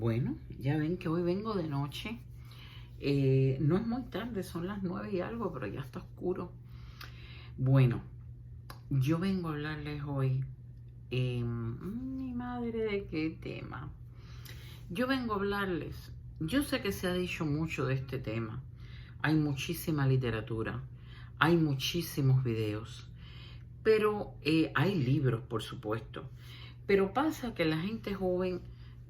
Bueno, ya ven que hoy vengo de noche. No es muy tarde, son las 9 y algo, pero ya está oscuro. Bueno, yo vengo a hablarles hoy, mi madre, ¿de qué tema? Yo vengo a hablarles, yo sé que se ha dicho mucho de este tema, hay muchísima literatura, hay muchísimos videos, pero hay libros, por supuesto. Pero pasa que la gente joven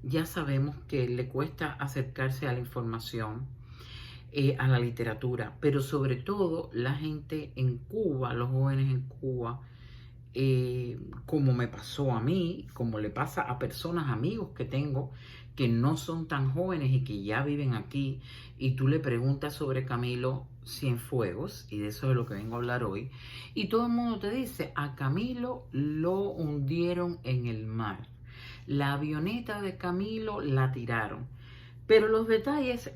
ya sabemos que le cuesta acercarse a la información, a la literatura, pero sobre todo la gente en Cuba, los jóvenes en Cuba, como me pasó a mí, como le pasa a personas, amigos que tengo, que no son tan jóvenes y que ya viven aquí, y tú le preguntas sobre Camilo Cienfuegos, y de eso es de lo que vengo a hablar hoy, y todo el mundo te dice, a Camilo lo hundieron en el mar. La avioneta de Camilo la tiraron. Pero los detalles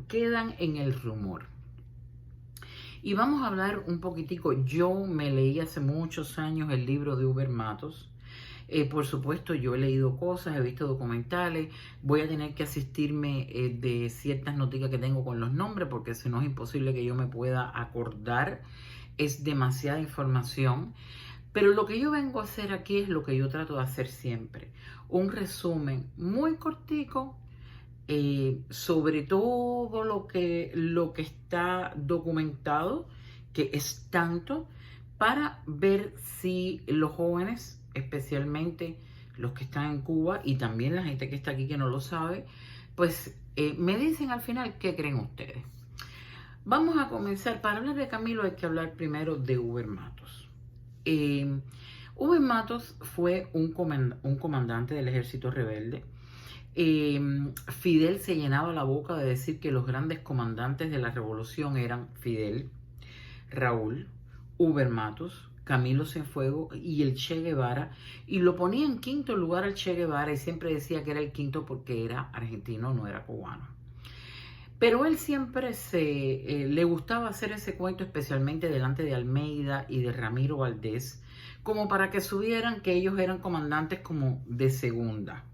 quedan en el rumor. Y vamos a hablar un poquitico. Yo me leí hace muchos años el libro de Uber Matos. Por supuesto, yo he leído cosas, he visto documentales. Voy a tener que asistirme de ciertas noticias que tengo con los nombres, porque si no es imposible que yo me pueda acordar. Es demasiada información. Pero lo que yo vengo a hacer aquí es lo que yo trato de hacer siempre. Un resumen muy cortico sobre todo lo que está documentado, que es tanto, para ver si los jóvenes, especialmente los que están en Cuba y también la gente que está aquí que no lo sabe, pues me dicen al final qué creen ustedes. Vamos a comenzar. Para hablar de Camilo hay que hablar primero de Uber Matos. Uber Matos fue un comandante del ejército rebelde. Fidel se llenaba la boca de decir que los grandes comandantes de la revolución eran Fidel, Raúl, Uber Matos, Camilo Cienfuegos y el Che Guevara, y lo ponía en quinto lugar al Che Guevara y siempre decía que era el quinto porque era argentino, no era cubano. Pero él siempre le gustaba hacer ese cuento, especialmente delante de Almeida y de Ramiro Valdés, como para que subieran que ellos eran comandantes como de segunda.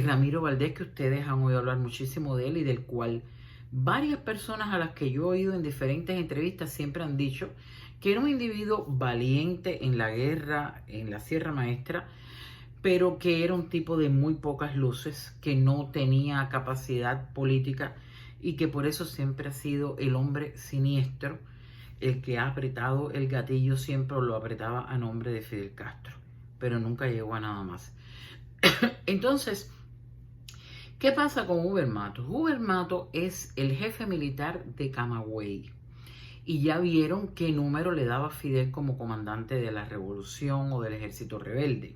Ramiro Valdés, que ustedes han oído hablar muchísimo de él y del cual varias personas a las que yo he oído en diferentes entrevistas siempre han dicho que era un individuo valiente en la guerra, en la Sierra Maestra, pero que era un tipo de muy pocas luces, que no tenía capacidad política y que por eso siempre ha sido el hombre siniestro, el que ha apretado el gatillo siempre lo apretaba a nombre de Fidel Castro, pero nunca llegó a nada más. Entonces, ¿qué pasa con Uber Matos? Uber Matos es el jefe militar de Camagüey. Y ya vieron qué número le daba Fidel como comandante de la revolución o del ejército rebelde.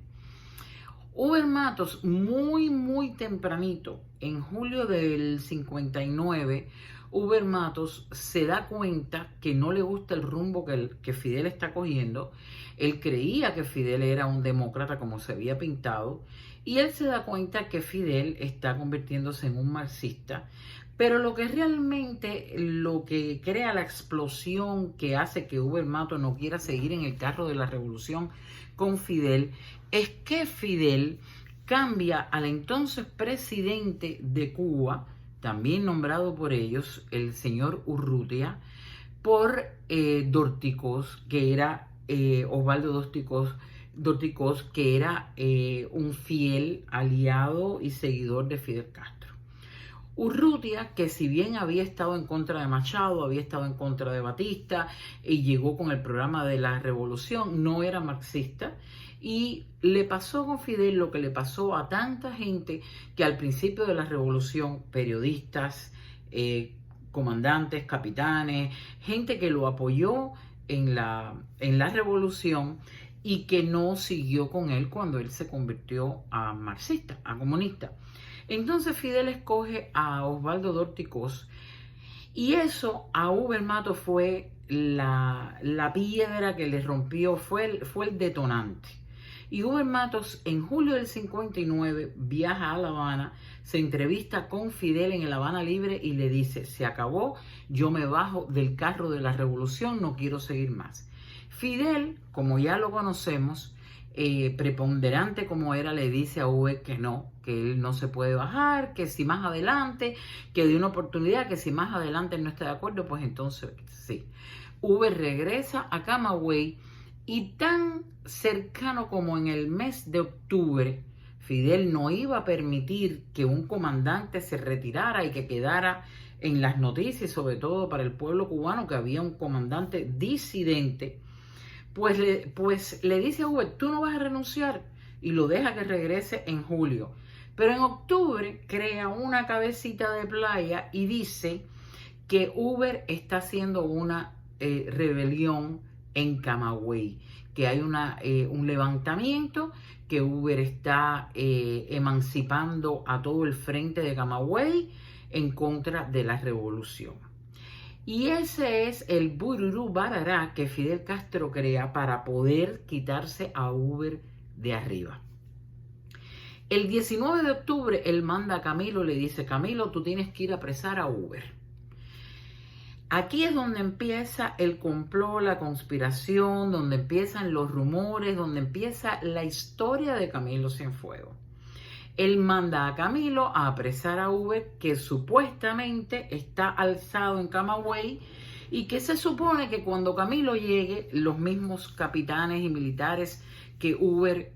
Uber Matos, muy tempranito, en julio del 59, Uber Matos se da cuenta que no le gusta el rumbo que Fidel está cogiendo. Él creía que Fidel era un demócrata como se había pintado, y él se da cuenta que Fidel está convirtiéndose en un marxista. Pero lo que crea la explosión que hace que Uber Matos no quiera seguir en el carro de la revolución con Fidel es que Fidel cambia al entonces presidente de Cuba, también nombrado por ellos, el señor Urrutia, por Dorticós, que era Osvaldo Dorticós, que era un fiel aliado y seguidor de Fidel Castro. Urrutia, que si bien había estado en contra de Machado, había estado en contra de Batista y llegó con el programa de la revolución, no era marxista, y le pasó con Fidel lo que le pasó a tanta gente que al principio de la revolución, periodistas, comandantes, capitanes, gente que lo apoyó en la revolución y que no siguió con él cuando él se convirtió a marxista, a comunista. Entonces Fidel escoge a Osvaldo Dorticós y eso a Uber Matos fue la piedra que le rompió, fue el detonante. Y Uber Matos en julio del 59 viaja a La Habana, se entrevista con Fidel en el Habana Libre y le dice, se acabó, yo me bajo del carro de la revolución, no quiero seguir más. Fidel, como ya lo conocemos, preponderante como era, le dice a Uber que no, que él no se puede bajar, que si más adelante, que dé una oportunidad, que si más adelante él no está de acuerdo, pues entonces sí. Uber regresa a Camagüey y tan cercano como en el mes de octubre, Fidel no iba a permitir que un comandante se retirara y que quedara en las noticias, sobre todo para el pueblo cubano, que había un comandante disidente. Pues le dice a Uber, tú no vas a renunciar, y lo deja que regrese en julio. Pero en octubre crea una cabecita de playa y dice que Uber está haciendo una rebelión en Camagüey, que hay un levantamiento, que Uber está emancipando a todo el frente de Camagüey en contra de la revolución. Y ese es el bururú barará que Fidel Castro crea para poder quitarse a Uber de arriba. El 19 de octubre él manda a Camilo, le dice, Camilo, tú tienes que ir a apresar a Uber. Aquí es donde empieza el complot, la conspiración, donde empiezan los rumores, donde empieza la historia de Camilo Cienfuegos. Él manda a Camilo a apresar a Uber, que supuestamente está alzado en Camagüey, y que se supone que cuando Camilo llegue, los mismos capitanes y militares que Uber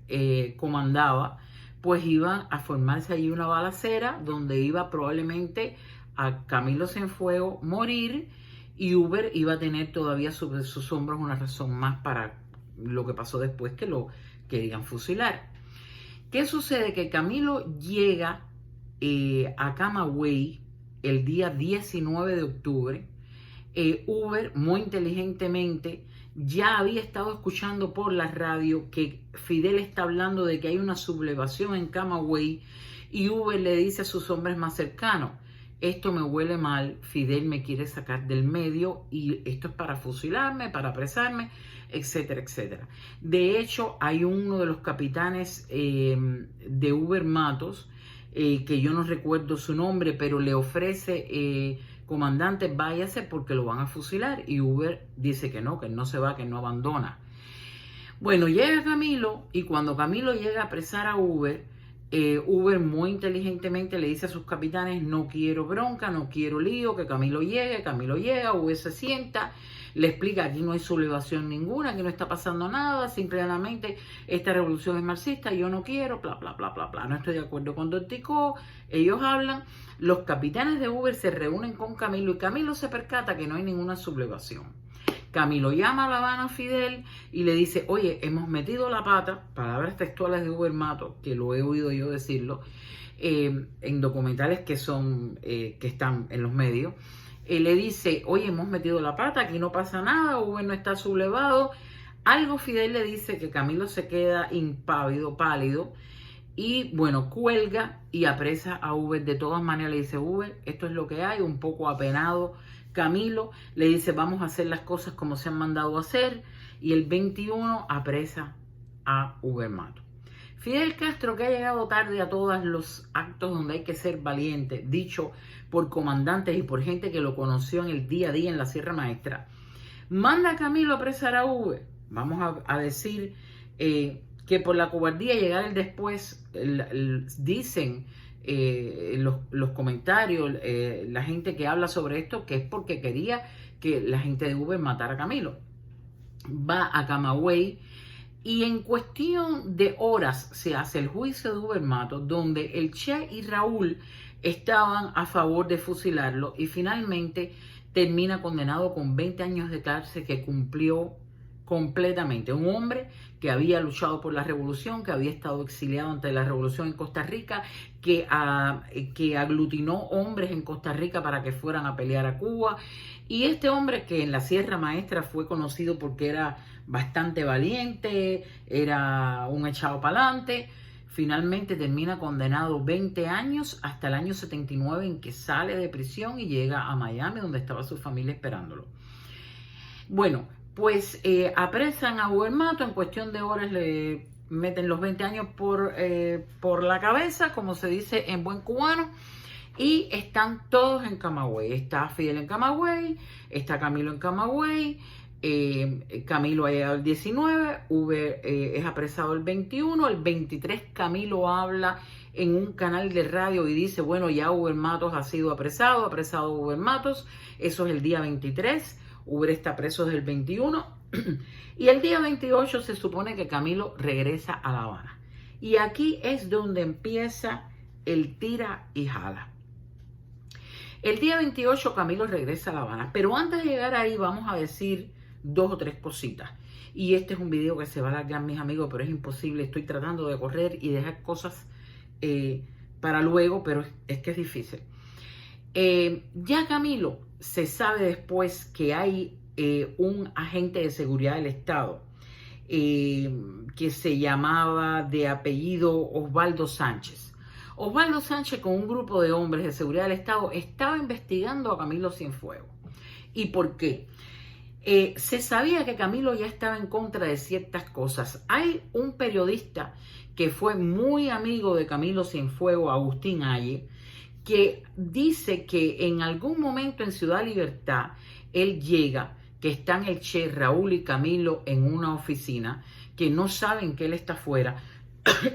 comandaba, pues iban a formarse allí una balacera donde iba probablemente a Camilo Cienfuegos morir, y Uber iba a tener todavía sobre sus hombros una razón más para lo que pasó después, que lo querían fusilar. ¿Qué sucede? Que Camilo llega a Camagüey el día 19 de octubre. Uber, muy inteligentemente, ya había estado escuchando por la radio que Fidel está hablando de que hay una sublevación en Camagüey, y Uber le dice a sus hombres más cercanos, esto me huele mal, Fidel me quiere sacar del medio y esto es para fusilarme, para apresarme, etcétera, etcétera. De hecho, hay uno de los capitanes de Uber Matos, que yo no recuerdo su nombre, pero le ofrece, comandante, váyase porque lo van a fusilar, y Uber dice que no se va, que no abandona. Bueno, llega Camilo, y cuando Camilo llega a apresar a Uber, Uber muy inteligentemente le dice a sus capitanes, no quiero bronca, no quiero lío, que Camilo llega, Uber se sienta, le explica, aquí no hay sublevación ninguna, aquí no está pasando nada, simplemente esta revolución es marxista, yo no quiero, bla, bla, bla, bla, bla, no estoy de acuerdo con Don Tico, ellos hablan, los capitanes de Uber se reúnen con Camilo, y Camilo se percata que no hay ninguna sublevación. Camilo llama a La Habana a Fidel y le dice, oye, hemos metido la pata, palabras textuales de Uber Matos, que lo he oído yo decirlo, en documentales que están en los medios. Le dice, oye, hemos metido la pata, aquí no pasa nada, Uber no está sublevado. Algo Fidel le dice que Camilo se queda impávido, pálido, y bueno, cuelga y apresa a Uber. De todas maneras le dice, Uber, esto es lo que hay, un poco apenado. Camilo le dice, vamos a hacer las cosas como se han mandado a hacer, y el 21 apresa a Uber Matos. Fidel Castro, que ha llegado tarde a todos los actos donde hay que ser valiente, dicho por comandantes y por gente que lo conoció en el día a día en la Sierra Maestra, manda a Camilo a apresar a Uber. Vamos a decir que por la cobardía llegar el después, dicen los comentarios, la gente que habla sobre esto, que es porque quería que la gente de Uber matara a Camilo. Va a Camagüey y en cuestión de horas se hace el juicio de Uber Matos, donde el Che y Raúl estaban a favor de fusilarlo, y finalmente termina condenado con 20 años de cárcel que cumplió completamente. Un hombre que había luchado por la revolución, que había estado exiliado ante la revolución en Costa Rica, que aglutinó hombres en Costa Rica para que fueran a pelear a Cuba. Y este hombre, que en la Sierra Maestra fue conocido porque era bastante valiente, era un echado para adelante, finalmente termina condenado 20 años hasta el año 79, en que sale de prisión y llega a Miami, donde estaba su familia esperándolo. Bueno, pues apresan a Uber Matos, en cuestión de horas le meten los 20 años por la cabeza, como se dice en buen cubano, y están todos en Camagüey. Está Fidel en Camagüey, está Camilo en Camagüey, Camilo ha llegado el 19, Uber es apresado el 21, el 23 Camilo habla en un canal de radio y dice, bueno, ya Uber Matos ha sido apresado Uber Matos, eso es el día 23, Uber está preso desde el 21, y el día 28 se supone que Camilo regresa a La Habana. Y aquí es donde empieza el tira y jala. El día 28 Camilo regresa a La Habana, pero antes de llegar ahí vamos a decir 2 o 3 cositas. Y este es un video que se va a alargar, mis amigos, pero es imposible. Estoy tratando de correr y dejar cosas para luego, pero es que es difícil. Ya Camilo se sabe después que hay un agente de seguridad del Estado que se llamaba de apellido Osvaldo Sánchez. Osvaldo Sánchez, con un grupo de hombres de seguridad del Estado, estaba investigando a Camilo Cienfuegos. ¿Y por qué? Se sabía que Camilo ya estaba en contra de ciertas cosas. Hay un periodista que fue muy amigo de Camilo Cienfuegos, Agustín Halle, que dice que en algún momento en Ciudad Libertad él llega, que están el Che, Raúl y Camilo en una oficina, que no saben que él está afuera,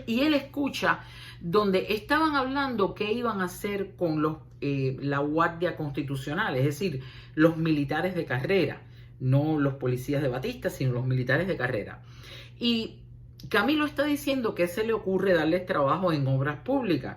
y él escucha donde estaban hablando qué iban a hacer con la Guardia Constitucional, es decir, los militares de carrera, no los policías de Batista, sino los militares de carrera. Y Camilo está diciendo que se le ocurre darles trabajo en obras públicas,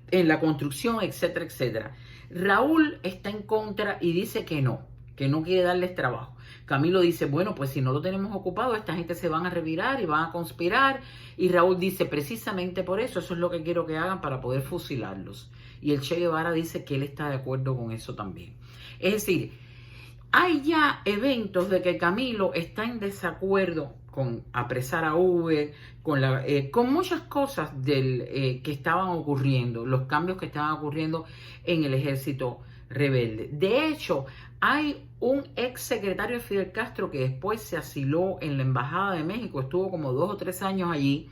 en la construcción, etcétera, etcétera. Raúl está en contra y dice que no quiere darles trabajo. Camilo dice, bueno, pues si no lo tenemos ocupado, esta gente se van a revirar y van a conspirar. Y Raúl dice, precisamente por eso, eso es lo que quiero que hagan para poder fusilarlos. Y el Che Guevara dice que él está de acuerdo con eso también. Es decir, hay ya eventos de que Camilo está en desacuerdo con apresar a Uber, con muchas cosas que estaban ocurriendo, los cambios que estaban ocurriendo en el ejército rebelde. De hecho, hay un ex secretario de Fidel Castro que después se asiló en la Embajada de México, estuvo como 2 o 3 años allí,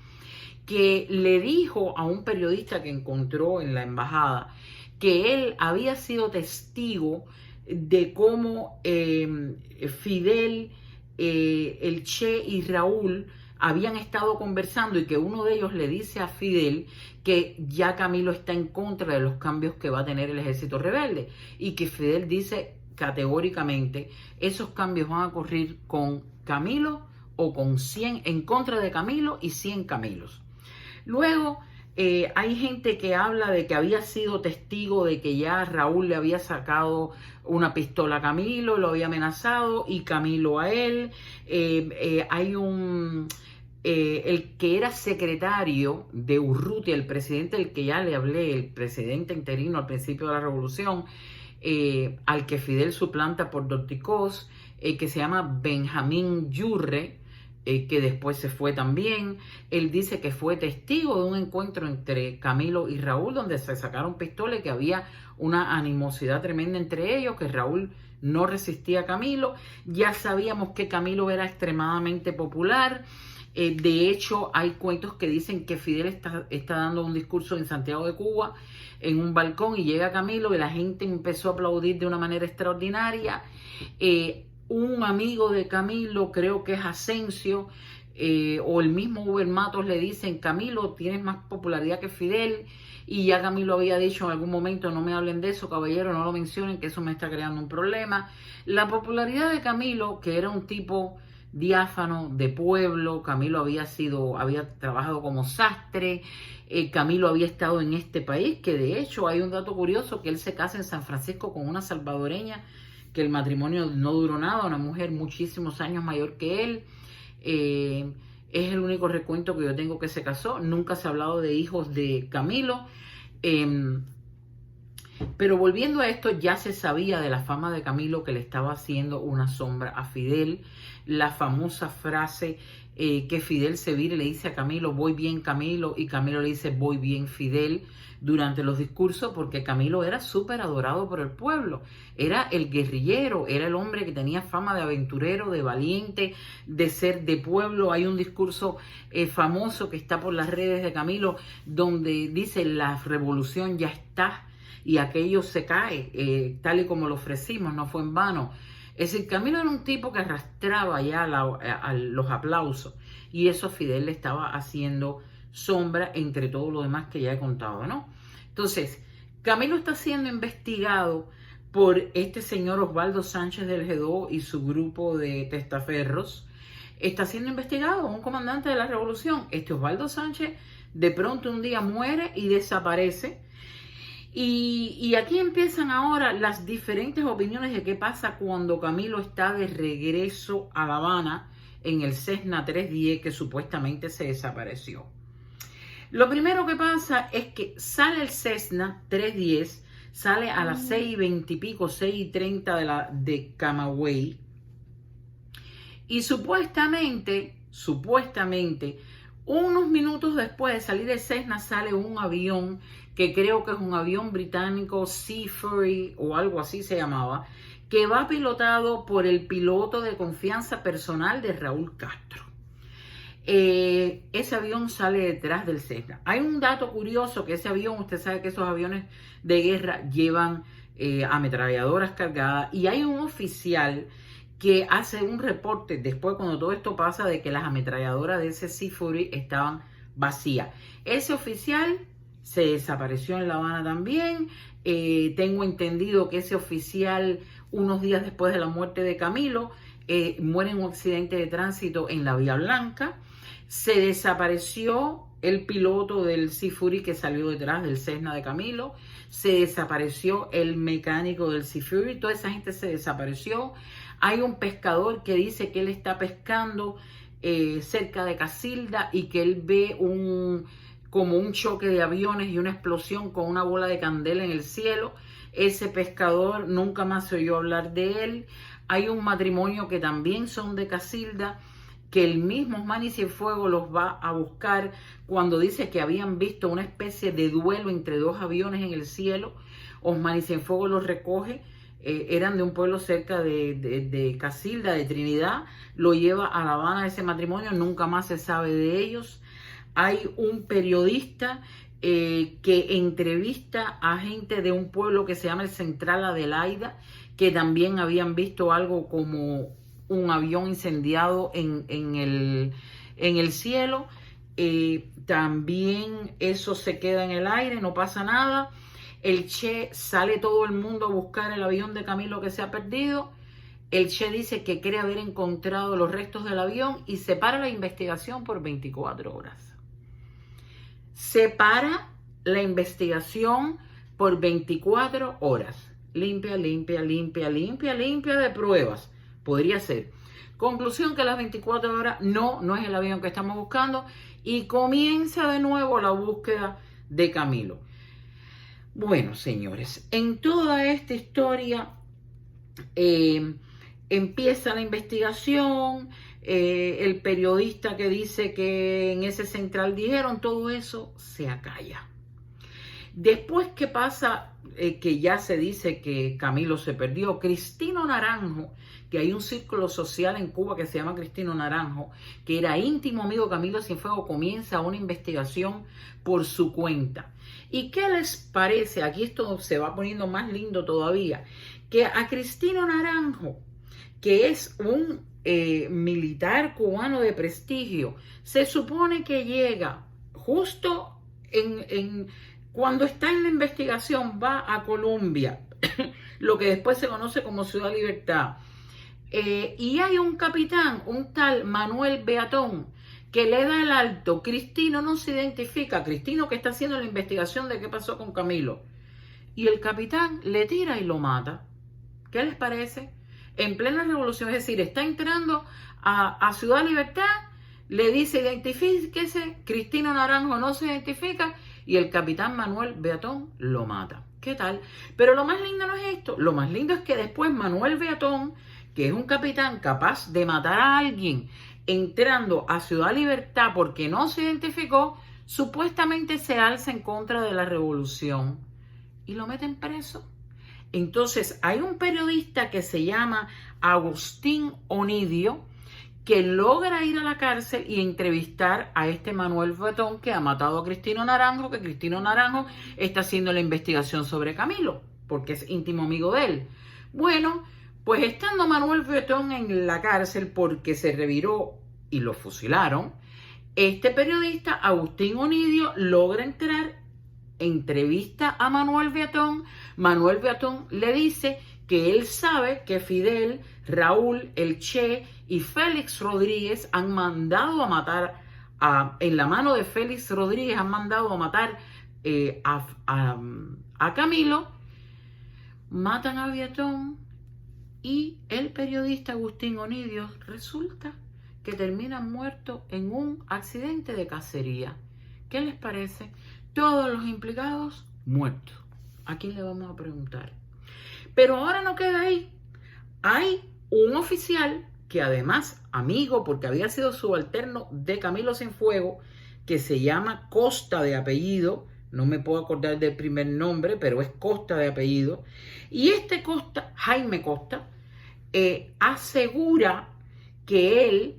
que le dijo a un periodista que encontró en la embajada que él había sido testigo de cómo Fidel, el Che y Raúl habían estado conversando y que uno de ellos le dice a Fidel que ya Camilo está en contra de los cambios que va a tener el ejército rebelde y que Fidel dice categóricamente esos cambios van a ocurrir con Camilo o con 100, en contra de Camilo y 100 Camilos. Luego hay gente que habla de que había sido testigo de que ya Raúl le había sacado una pistola a Camilo, lo había amenazado y Camilo a él. Hay el que era secretario de Urrutia, el presidente del que ya le hablé, el presidente interino al principio de la revolución, al que Fidel suplanta por Dorticós, que se llama Benjamín Yurre, que después se fue también. Él dice que fue testigo de un encuentro entre Camilo y Raúl donde se sacaron pistolas y que había una animosidad tremenda entre ellos, que Raúl no resistía a Camilo. Ya sabíamos que Camilo era extremadamente popular. De hecho, hay cuentos que dicen que Fidel está dando un discurso en Santiago de Cuba en un balcón y llega Camilo y la gente empezó a aplaudir de una manera extraordinaria. Un amigo de Camilo, creo que es Asensio, o el mismo Uber Matos le dicen, Camilo, tienes más popularidad que Fidel, y ya Camilo había dicho en algún momento, no me hablen de eso, caballero, no lo mencionen, que eso me está creando un problema. La popularidad de Camilo, que era un tipo diáfano, de pueblo, Camilo había trabajado como sastre, Camilo había estado en este país, que de hecho hay un dato curioso, que él se casa en San Francisco con una salvadoreña, que el matrimonio no duró nada, una mujer muchísimos años mayor que él. Es el único recuento que yo tengo que se casó. Nunca se ha hablado de hijos de Camilo. Pero volviendo a esto, ya se sabía de la fama de Camilo, que le estaba haciendo una sombra a Fidel. La famosa frase que Fidel se vira y le dice a Camilo, voy bien Camilo, y Camilo le dice, voy bien Fidel, durante los discursos, porque Camilo era súper adorado por el pueblo. Era el guerrillero, era el hombre que tenía fama de aventurero, de valiente, de ser de pueblo. Hay un discurso famoso que está por las redes de Camilo, donde dice, la revolución ya está y aquello se cae, tal y como lo ofrecimos, no fue en vano. Es decir, Camilo era un tipo que arrastraba ya a los aplausos y eso Fidel le estaba haciendo sombra entre todo lo demás que ya he contado, ¿no? Entonces, Camilo está siendo investigado por este señor Osvaldo Sánchez del Gedó y su grupo de testaferros. Está siendo investigado un comandante de la revolución. Este Osvaldo Sánchez de pronto un día muere y desaparece. Y aquí empiezan ahora las diferentes opiniones de qué pasa cuando Camilo está de regreso a La Habana en el Cessna 310 que supuestamente se desapareció. Lo primero que pasa es que sale el Cessna 310, sale a las 6:20 y pico, 6:30 de Camagüey. Y supuestamente, unos minutos después de salir del Cessna sale un avión que creo que es un avión británico, Sea Fury o algo así se llamaba, que va pilotado por el piloto de confianza personal de Raúl Castro. Ese avión sale detrás del Cessna. Hay un dato curioso que ese avión, usted sabe que esos aviones de guerra llevan ametralladoras cargadas y hay un oficial que hace un reporte después cuando todo esto pasa de que las ametralladoras de ese Sea Fury estaban vacías. Ese oficial se desapareció en La Habana también. Tengo entendido que ese oficial unos días después de la muerte de Camilo muere en un accidente de tránsito en la Vía Blanca. Se desapareció el piloto del Sea Fury que salió detrás del Cessna de Camilo. Se desapareció el mecánico del Sea Fury. Toda esa gente se desapareció. Hay un pescador que dice que él está pescando cerca de Casilda y que él ve como un choque de aviones y una explosión con una bola de candela en el cielo. Ese pescador nunca más se oyó hablar de él. Hay un matrimonio que también son de Casilda, que el mismo Osmani Cienfuegos los va a buscar cuando dice que habían visto una especie de duelo entre dos aviones en el cielo. Osmani Cienfuegos los recoge. Eran de un pueblo cerca de Casilda, de Trinidad, lo lleva a La Habana ese matrimonio, nunca más se sabe de ellos. Hay un periodista que entrevista a gente de un pueblo que se llama el Central Adelaida, que también habían visto algo como un avión incendiado en el cielo. También eso se queda en el aire, no pasa nada. El Che, sale todo el mundo a buscar el avión de Camilo que se ha perdido. El Che dice que cree haber encontrado los restos del avión y se para la investigación por 24 horas. Se para la investigación por 24 horas. Limpia de pruebas. Podría ser. Conclusión que a las 24 horas no es el avión que estamos buscando y comienza de nuevo la búsqueda de Camilo. Bueno, señores, en toda esta historia empieza la investigación, el periodista que dice que en ese central dijeron, todo eso se acalla. Después que pasa, que ya se dice que Camilo se perdió, Cristino Naranjo, que hay un círculo social en Cuba que se llama Cristino Naranjo, que era íntimo amigo de Camilo Cienfuegos, comienza una investigación por su cuenta. ¿Y qué les parece? Aquí esto se va poniendo más lindo todavía, que a Cristino Naranjo, que es un militar cubano de prestigio, se supone que llega justo cuando está en la investigación, va a Colombia, lo que después se conoce como Ciudad Libertad, y hay un capitán, un tal Manuel Beatón, que le da el alto. Cristino no se identifica, Cristino que está haciendo la investigación de qué pasó con Camilo, y el capitán le tira y lo mata. ¿Qué les parece? En plena revolución, es decir, está entrando a Ciudad Libertad, le dice identifíquese, Cristino Naranjo no se identifica y el capitán Manuel Beatón lo mata. ¿Qué tal? Pero lo más lindo no es esto, lo más lindo es que después Manuel Beatón, que es un capitán capaz de matar a alguien entrando a Ciudad Libertad porque no se identificó, supuestamente se alza en contra de la revolución y lo meten preso. Entonces hay un periodista que se llama Agustín Onidio que logra ir a la cárcel y entrevistar a este Manuel Beatón que ha matado a Cristino Naranjo, que Cristino Naranjo está haciendo la investigación sobre Camilo porque es íntimo amigo de él. Bueno, Pues estando Manuel Beetón en la cárcel porque se reviró y lo fusilaron, este periodista, Agustín Onidio, logra entrar, entrevista a Manuel Beetón. Manuel Beetón le dice que él sabe que Fidel, Raúl, el Che y Félix Rodríguez han mandado a matar, en la mano de Félix Rodríguez han mandado a matar a Camilo. Matan a Beetón y el periodista Agustín Onidio resulta que termina muerto en un accidente de cacería. ¿Qué les parece? Todos los implicados muertos. ¿A quién le vamos a preguntar? Pero ahora no queda ahí. Hay un oficial que además, amigo, porque había sido subalterno de Camilo Cienfuegos, que se llama Costa de apellido, no me puedo acordar del primer nombre, pero es Costa de apellido, y este Costa, Jaime Costa, asegura que él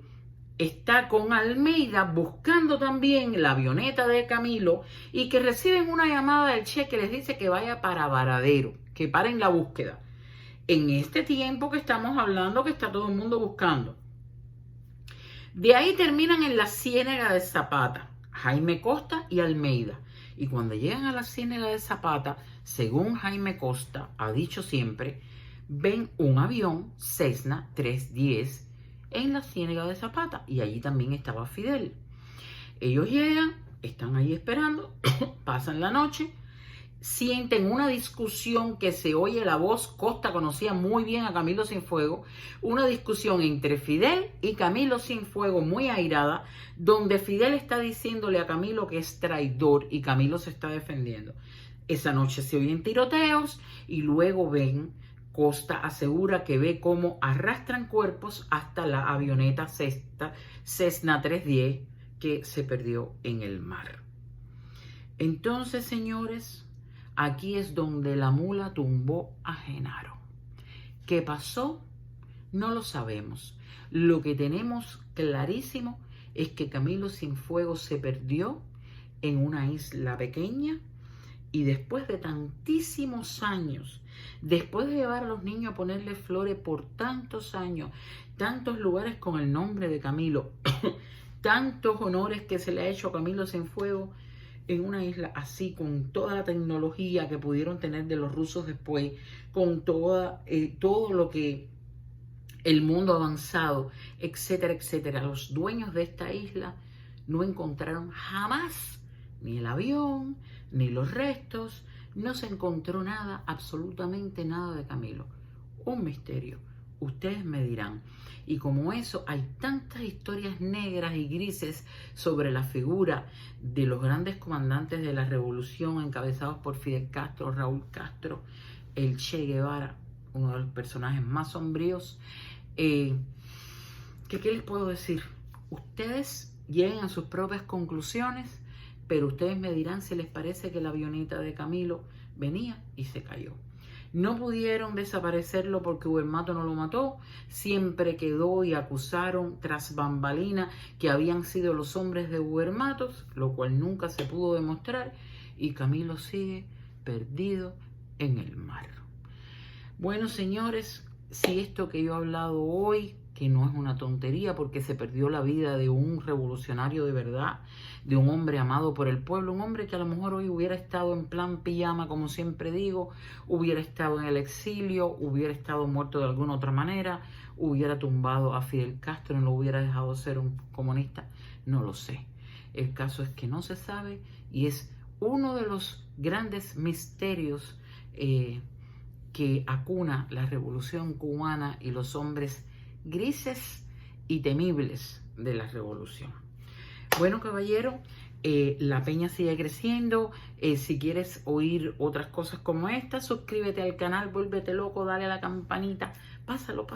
está con Almeida buscando también la avioneta de Camilo y que reciben una llamada del Che que les dice que vaya para Varadero, que paren la búsqueda. En este tiempo que estamos hablando, que está todo el mundo buscando. De ahí terminan en la Ciénega de Zapata, Jaime Costa y Almeida. Y cuando llegan a la Ciénega de Zapata, según Jaime Costa ha dicho siempre, ven un avión Cessna 310 en la Ciénega de Zapata, y allí también estaba Fidel. Ellos llegan, están ahí esperando, pasan la noche, sienten una discusión que se oye la voz. Costa conocía muy bien a Camilo Cienfuegos, una discusión entre Fidel y Camilo Cienfuegos muy airada, donde Fidel está diciéndole a Camilo que es traidor y Camilo se está defendiendo. Esa noche se oyen tiroteos y luego ven, Costa asegura que ve cómo arrastran cuerpos hasta la avioneta Cessna 310 que se perdió en el mar. Entonces, señores, aquí es donde la mula tumbó a Genaro. ¿Qué pasó? No lo sabemos. Lo que tenemos clarísimo es que Camilo Cienfuegos se perdió en una isla pequeña y después de tantísimos años, después de llevar a los niños a ponerle flores por tantos años, tantos lugares con el nombre de Camilo, tantos honores que se le ha hecho a Camilo Cienfuegos, en una isla así, con toda la tecnología que pudieron tener de los rusos después, con todo lo que el mundo avanzado, etcétera, etcétera. Los dueños de esta isla no encontraron jamás ni el avión, ni los restos, no se encontró nada, absolutamente nada de Camilo. Un misterio. Ustedes me dirán. Y como eso, hay tantas historias negras y grises sobre la figura de los grandes comandantes de la revolución encabezados por Fidel Castro, Raúl Castro, el Che Guevara, uno de los personajes más sombríos. ¿Qué les puedo decir? Ustedes lleguen a sus propias conclusiones, pero ustedes me dirán si les parece que la avioneta de Camilo venía y se cayó. No pudieron desaparecerlo porque Ubermato no lo mató, siempre quedó y acusaron tras bambalina que habían sido los hombres de Ubermato, lo cual nunca se pudo demostrar, y Camilo sigue perdido en el mar. Bueno, señores, si esto que yo he hablado hoy, que no es una tontería porque se perdió la vida de un revolucionario de verdad, de un hombre amado por el pueblo, un hombre que a lo mejor hoy hubiera estado en plan pijama, como siempre digo, hubiera estado en el exilio, hubiera estado muerto de alguna otra manera, hubiera tumbado a Fidel Castro y no lo hubiera dejado ser un comunista, no lo sé. El caso es que no se sabe y es uno de los grandes misterios que acuna la revolución cubana y los hombres grises y temibles de la revolución. Bueno, caballero, la peña sigue creciendo. Si quieres oír otras cosas como esta, suscríbete al canal, vuélvete loco, dale a la campanita, pásalo.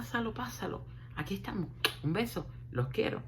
Aquí estamos. Un beso, los quiero.